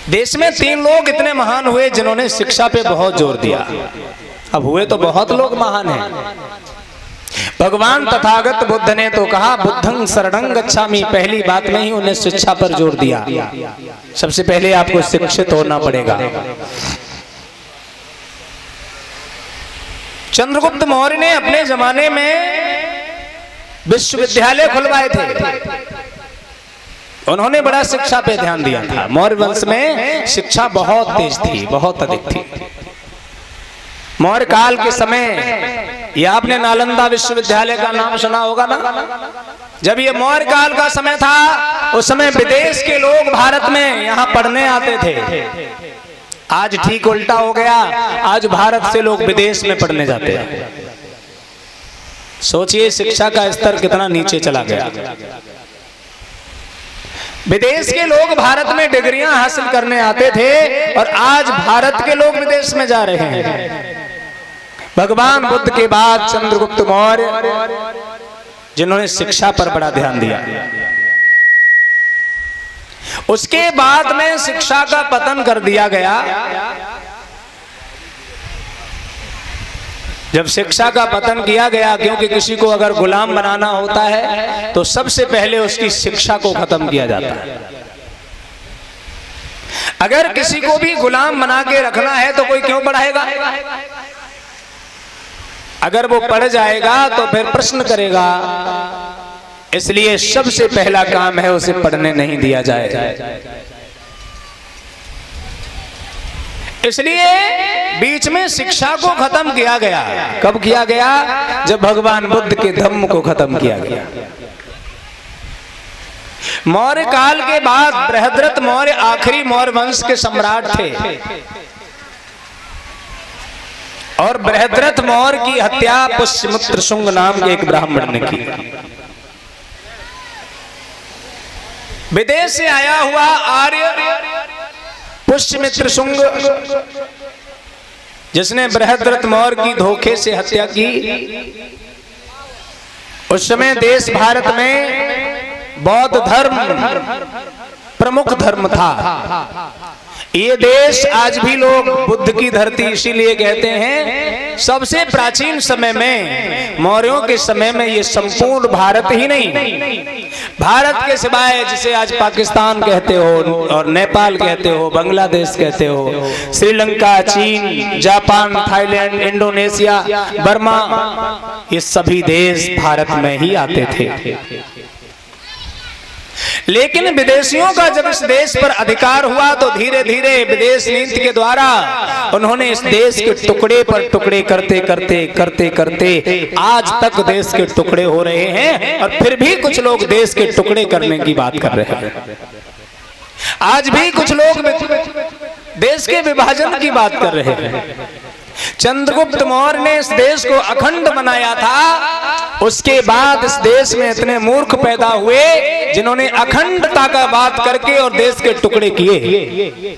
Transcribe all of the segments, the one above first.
देश में 3 लोग इतने महान हुए जिन्होंने शिक्षा पे बहुत जोर दिया। अब हुए तो बहुत लोग महान हैं। भगवान तथागत बुद्ध ने तो कहा बुद्धं शरणं गच्छामि, पहली बात में ही उन्हें शिक्षा पर जोर दिया। सबसे पहले आपको शिक्षित होना पड़ेगा। चंद्रगुप्त मौर्य ने अपने जमाने में विश्वविद्यालय खुलवाए थे। उन्होंने बड़ा शिक्षा पे ध्यान दिया था। मौर्य वंश में शिक्षा बहुत तेज थी, बहुत अधिक थी। मौर्य काल के समय ये आपने नालंदा विश्वविद्यालय का नाम सुना होगा ना। जब ये मौर्य काल का समय था उस समय विदेश के लोग भारत में यहाँ पढ़ने आते थे। आज ठीक उल्टा हो गया, आज भारत से लोग विदेश में पढ़ने जाते हैं। सोचिए शिक्षा का स्तर कितना नीचे चला गया। विदेश के लोग भारत में डिग्रियां हासिल करने आते थे और आज भारत के लोग विदेश में जा रहे हैं। भगवान बुद्ध के बाद चंद्रगुप्त मौर्य जिन्होंने शिक्षा पर बड़ा ध्यान दिया। उसके बाद में शिक्षा का पतन कर दिया गया। जब शिक्षा का पतन किया गया, क्योंकि किसी को अगर गुलाम बनाना होता है तो सबसे पहले उसकी शिक्षा को खत्म किया जाता है। अगर किसी को भी गुलाम बना के रखना है तो कोई क्यों पढ़ाएगा? अगर वो पढ़ जाएगा तो फिर प्रश्न करेगा। इसलिए सबसे पहला काम है उसे पढ़ने नहीं दिया जाए। इसलिए बीच में शिक्षा को खत्म किया गया। कब किया गया? जब भगवान बुद्ध के धम्म को खत्म किया गया। मौर्य काल के बाद बृहद्रथ मौर्य आखिरी मौर्य वंश के सम्राट थे और बृहद्रथ मौर्य की हत्या पुष्यमित्र शुंग नाम के एक ब्राह्मण ने की। विदेश से आया हुआ आर्य पुष्यमित्र शुंग, जिसने बृहद्रथ मौर्य की धोखे से हत्या की, उस समय देश भारत में बौद्ध धर्म प्रमुख धर्म था। ये देश आज भी लोग बुद्ध की धरती इसीलिए कहते हैं। सबसे प्राचीन समय में मौर्यों के समय में ये संपूर्ण भारत ही नहीं, भारत के सिवाय जिसे आज पाकिस्तान कहते हो और नेपाल कहते हो, बांग्लादेश कहते हो, श्रीलंका, चीन, जापान, थाईलैंड, इंडोनेशिया, बर्मा, ये सभी देश भारत में ही आते थे। लेकिन विदेशियों का जब इस देश पर अधिकार हुआ तो धीरे धीरे विदेश नीति के द्वारा उन्होंने इस देश के टुकड़े पर टुकड़े करते करते करते करते आज तक देश के टुकड़े हो रहे हैं। और फिर भी कुछ लोग देश के टुकड़े करने की बात कर रहे हैं। आज भी कुछ लोग देश के विभाजन की बात कर रहे हैं। चंद्रगुप्त मौर्य ने इस देश को अखंड बनाया था। उसके बाद इस देश में इतने मूर्ख पैदा हुए जिन्होंने अखंडता का बात करके और देश के टुकड़े किए।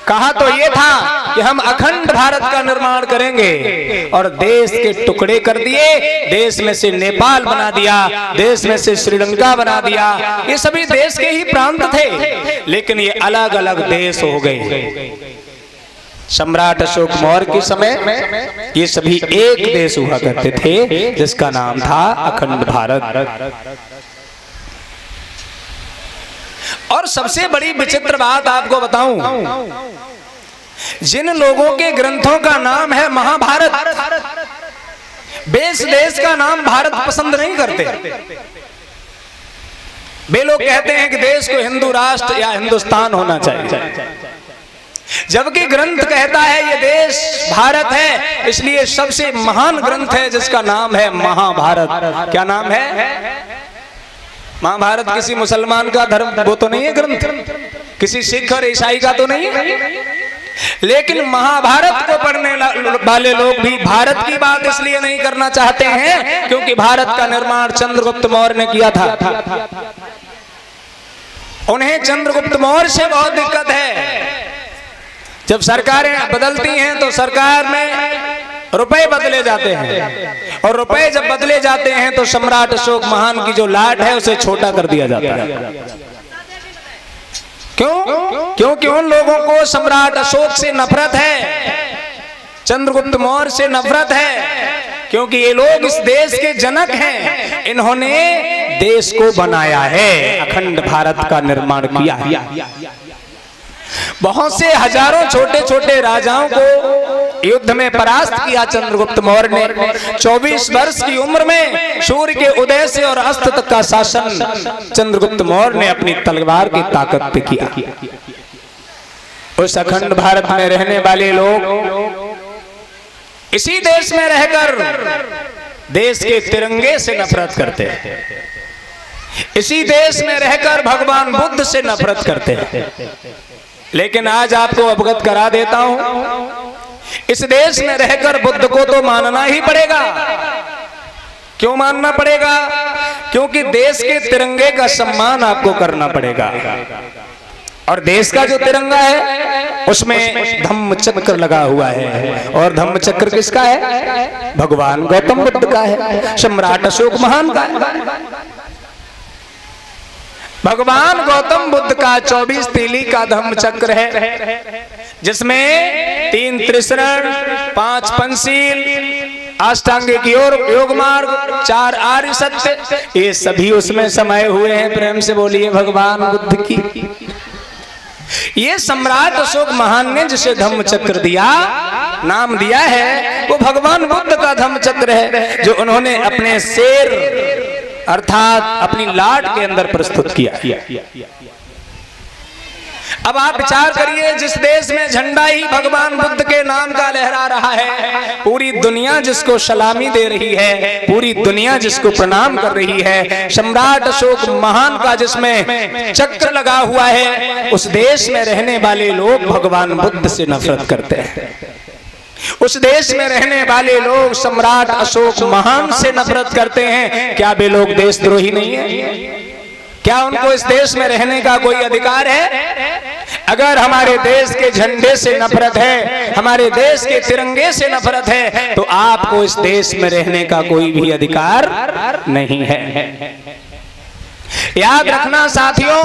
कहा तो ये था कि हम अखंड भारत का निर्माण करेंगे और देश के टुकड़े कर दिए। देश में से नेपाल बना दिया, देश में से श्रीलंका बना दिया। ये सभी देश के ही प्रांत थे, लेकिन ये अलग अलग देश हो गए। सम्राट अशोक मौर्य के समय ये सभी एक देश हुआ करते थे जिसका नाम था अखंड भारत। और सबसे बड़ी विचित्र बात आपको बताऊं, जिन लोगों के ग्रंथों का नाम है महाभारत, वे इस देश का नाम भारत पसंद नहीं करते। वे लोग कहते हैं कि देश को हिंदू राष्ट्र या हिंदुस्तान होना चाहिए, जबकि ग्रंथ कहता है ये देश भारत है। इसलिए सबसे महान ग्रंथ है जिसका नाम है महाभारत। क्या नाम है? महाभारत किसी मुसलमान का धर्म वो तो नहीं है ग्रंथ, किसी सिख और ईसाई का तो नहीं है। लेकिन महाभारत को पढ़ने वाले लोग भी भारत की बात इसलिए नहीं करना चाहते हैं क्योंकि भारत का निर्माण चंद्रगुप्त मौर्य ने किया था। उन्हें चंद्रगुप्त मौर्य से बहुत दिक्कत है। जब सरकारें बदलती हैं तो सरकार में रुपए बदले जाते हैं और रुपए जब बदले जाते हैं तो सम्राट अशोक महान की जो लाट है उसे छोटा कर दिया जाता है। क्यों? क्योंकि उन लोगों को सम्राट अशोक से नफरत है, चंद्रगुप्त मौर्य से नफरत है, क्योंकि ये लोग इस देश के जनक हैं। इन्होंने देश को बनाया है, अखंड भारत का निर्माण किया है। बहुत से हजारों छोटे छोटे राजाओं को युद्ध में परास्त किया चंद्रगुप्त मौर्य ने। 24 वर्ष की उम्र में सूर्य के उदय से और अस्त तक का शासन चंद्रगुप्त मौर्य ने अपनी तलवार की ताकत पे किया। उस अखंड भारत में रहने वाले लोग इसी देश में रहकर देश के तिरंगे से नफरत करते हैं, इसी देश में रहकर भगवान बुद्ध से नफरत करते हैं। लेकिन आज आपको अवगत करा देता हूं, इस देश में रहकर बुद्ध को तो मानना ही पड़ेगा। क्यों मानना पड़ेगा? क्योंकि देश के तिरंगे का सम्मान आपको करना पड़ेगा। और देश का जो तिरंगा है उसमें धम्म चक्र लगा हुआ है, और धम्म चक्र किसका है? भगवान गौतम बुद्ध का है, सम्राट अशोक महान का है। भगवान गौतम बुद्ध का 24 तीली का धम्म चक्र है, जिसमें 3 त्रिशरण, 5 पंचशील, अष्टांगिक योग मार्ग, 4 आर्य सत्य, ये सभी उसमें समाये हुए हैं। प्रेम से बोलिए भगवान बुद्ध की। ये सम्राट अशोक महान ने जिसे धम्म चक्र दिया, नाम दिया है, वो भगवान बुद्ध का धम्म चक्र है, जो उन्होंने अपने शेर अर्थात अपनी लाट के अंदर प्रस्तुत किया। अब आप विचार करिए, जिस देश में झंडा ही भगवान बुद्ध के नाम का लहरा रहा है, पूरी दुनिया जिसको सलामी दे रही है, पूरी दुनिया जिसको प्रणाम कर रही है, सम्राट अशोक महान का जिसमें चक्र लगा हुआ है, उस देश में रहने वाले लोग भगवान बुद्ध से नफरत करते हैं। उस देश में रहने वाले लोग सम्राट अशोक महान से नफरत करते हैं। क्या वे लोग देशद्रोही नहीं है? क्या उनको इस देश में रहने का कोई अधिकार है? अगर हमारे देश के झंडे से नफरत है, हमारे देश के तिरंगे से नफरत है, तो आपको इस देश में रहने का कोई भी अधिकार नहीं है। याद रखना साथियों,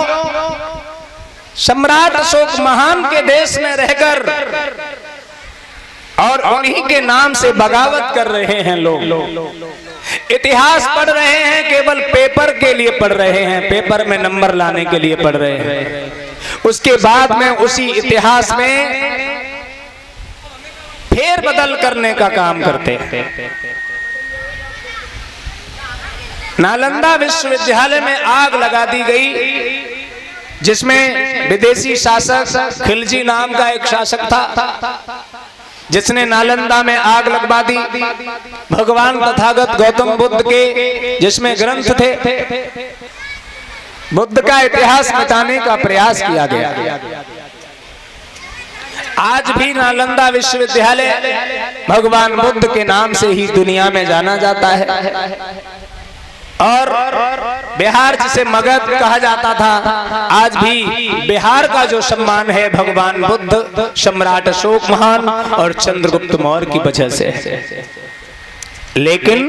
सम्राट अशोक महान के देश में रहकर और उन्हीं के नाम से बगावत कर रहे हैं लोग। इतिहास पढ़ रहे हैं, केवल पेपर के लिए पढ़ रहे हैं, पेपर में नंबर लाने के लिए पढ़ रहे हैं। उसके बाद में उसी इतिहास में फेर बदल करने का काम करते हैं। नालंदा विश्वविद्यालय में आग लगा दी गई, जिसमें विदेशी शासक खिलजी नाम का एक शासक था, जिसने नालंदा में आग लगवा दी। भगवान तथागत गौतम बुद्ध के जिसमें ग्रंथ थे, बुद्ध का इतिहास मिटाने का प्रयास किया गया। आज भी नालंदा विश्वविद्यालय भगवान बुद्ध के नाम से ही दुनिया में जाना जाता है। और बिहार जिसे मगध कहा जाता था, आज भी बिहार का जो सम्मान है भगवान बुद्ध, सम्राट अशोक महान और चंद्रगुप्त मौर्य की वजह से। लेकिन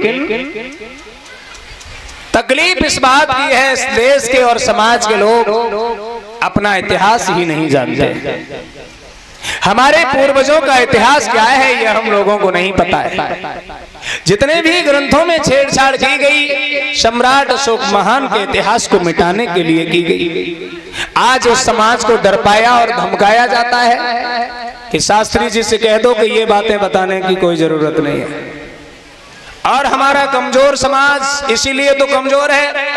तकलीफ इस बात की है, इस देश के और समाज के लोग अपना इतिहास ही नहीं जानते। हमारे पूर्वजों का इतिहास क्या है, यह हम लोगों को नहीं पता है। जितने भी ग्रंथों में छेड़छाड़ की गई, सम्राट अशोक महान के इतिहास को मिटाने के लिए की गई। आज उस समाज को डरपाया और धमकाया जाता है कि शास्त्री जी से कह दो कि ये बातें बताने की कोई जरूरत नहीं है। और हमारा कमजोर समाज इसीलिए तो कमजोर है।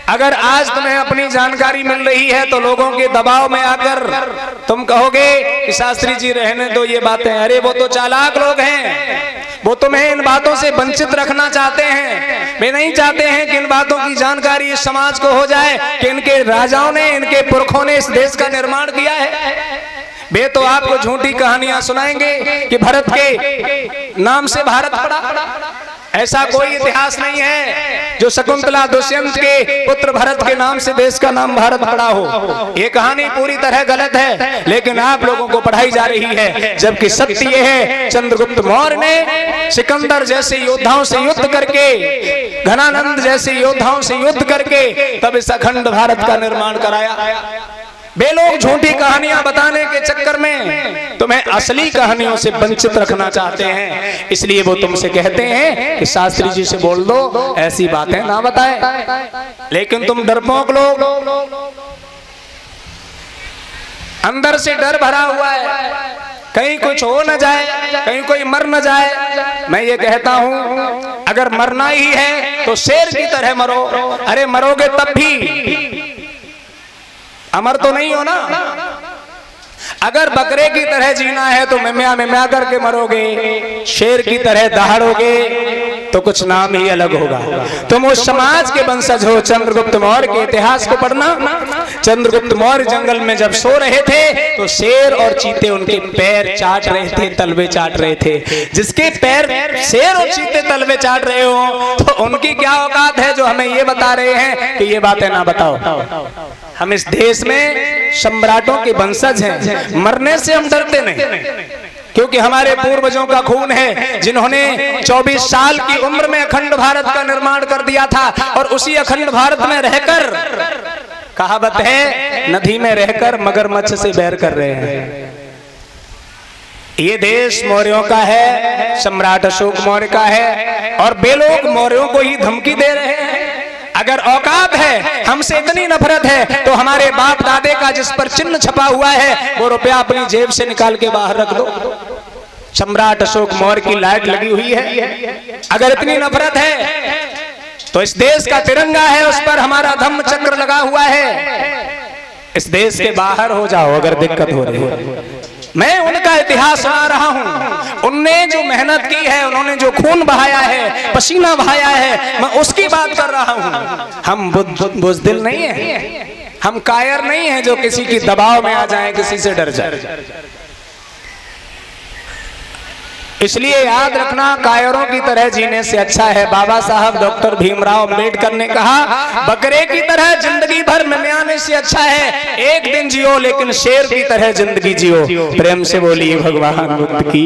अगर आज तुम्हें अपनी जानकारी मिल रही है तो लोगों के दबाव में आकर तुम कहोगे कि शास्त्री जी रहने दो ये बातें, अरे वो तो चालाक लोग हैं, वो तुम्हें इन बातों से वंचित रखना चाहते हैं। वे नहीं चाहते हैं कि इन बातों की जानकारी इस समाज को हो जाए कि इनके राजाओं ने, इनके पुरखों ने इस देश का निर्माण किया है। वे तो आपको झूठी कहानियां सुनाएंगे कि भरत के नाम से भारत पड़ा। ऐसा कोई इतिहास नहीं है जो शकुंतला दुष्यंत के पुत्र भरत के नाम से देश का नाम भारत पड़ा हो। ये कहानी पूरी तरह गलत है, लेकिन आप लोगों को पढ़ाई जा रही है। जबकि सत्य ये है, चंद्रगुप्त मौर्य ने सिकंदर जैसे योद्धाओं से युद्ध करके, घनानंद जैसे योद्धाओं से युद्ध करके तब इस अखंड भारत का निर्माण कराया। वे लोग झूठी कहानियां बताने के चक्कर में तुम्हें असली कहानियों से वंचित रखना चाहते हैं, इसलिए वो तुमसे कहते हैं कि शास्त्री जी से बोल दो, ऐसी बातें ना बताए। लेकिन तुम डरपोक लोग, अंदर से डर भरा हुआ है, कहीं कुछ हो न जाए, कहीं कोई मर न जाए। मैं ये कहता हूं, अगर मरना ही है तो शेर की तरह मरो। अरे मरोगे तब भी अमर तो नहीं हो ना। अगर बकरे की तरह जीना है तो मिम्या मिम्या करके मरोगे, शेर की तरह दहाड़ोगे तो कुछ नाम ही अलग होगा। तुम उस समाज के वंशज हो। चंद्रगुप्त मौर्य के इतिहास को पढ़ना। चंद्रगुप्त मौर्य जंगल में जब सो रहे थे तो शेर और चीते उनके पैर चाट रहे थे, तलवे चाट रहे थे। जिसके पैर शेर और चीते तलवे चाट रहे हो तो उनकी क्या औकात है जो हमें ये बता रहे हैं कि ये बातें ना बताओ। हम इस देश में सम्राटों के वंशज हैं, मरने से हम डरते नहीं, क्योंकि हमारे पूर्वजों का खून है जिन्होंने 24 साल की उम्र में अखंड भारत का निर्माण कर दिया था। और उसी अखंड भारत में रहकर, कहावत है, नदी में रहकर मगरमच्छ से बैर कर रहे हैं। ये देश मौर्यों का है, सम्राट अशोक मौर्य का है, और वे लोग मौर्यों को ही धमकी दे रहे हैं। अगर औकात है, हमसे इतनी नफरत है, तो हमारे बाप दादे का जिस पर चिन्ह छपा हुआ है वो रुपया अपनी जेब से निकाल के बाहर रख दो। सम्राट अशोक मौर्य की लाइट लगी हुई है। अगर इतनी नफरत है तो इस देश का तिरंगा है, उस पर हमारा धम्म चक्र लगा हुआ है। इस देश के बाहर हो जाओ अगर दिक्कत हो रही है। मैं उनका इतिहास सुना रहा हूं, उनने जो मेहनत की है, उन्होंने जो खून बहाया है, पसीना बहाया है, मैं उसकी बात कर रहा हूं। हम बुज़दिल नहीं है, हम कायर नहीं है जो किसी की दबाव में आ जाए, किसी से डर जाए। इसलिए याद रखना, कायरों की तरह जीने से अच्छा है, बाबा साहब डॉक्टर भीमराव अंबेडकर ने कहा, बकरे की तरह जिंदगी भर मिमियाने से अच्छा है एक दिन जियो लेकिन शेर की तरह जिंदगी जियो। प्रेम से बोलिए भगवान बुद्ध की।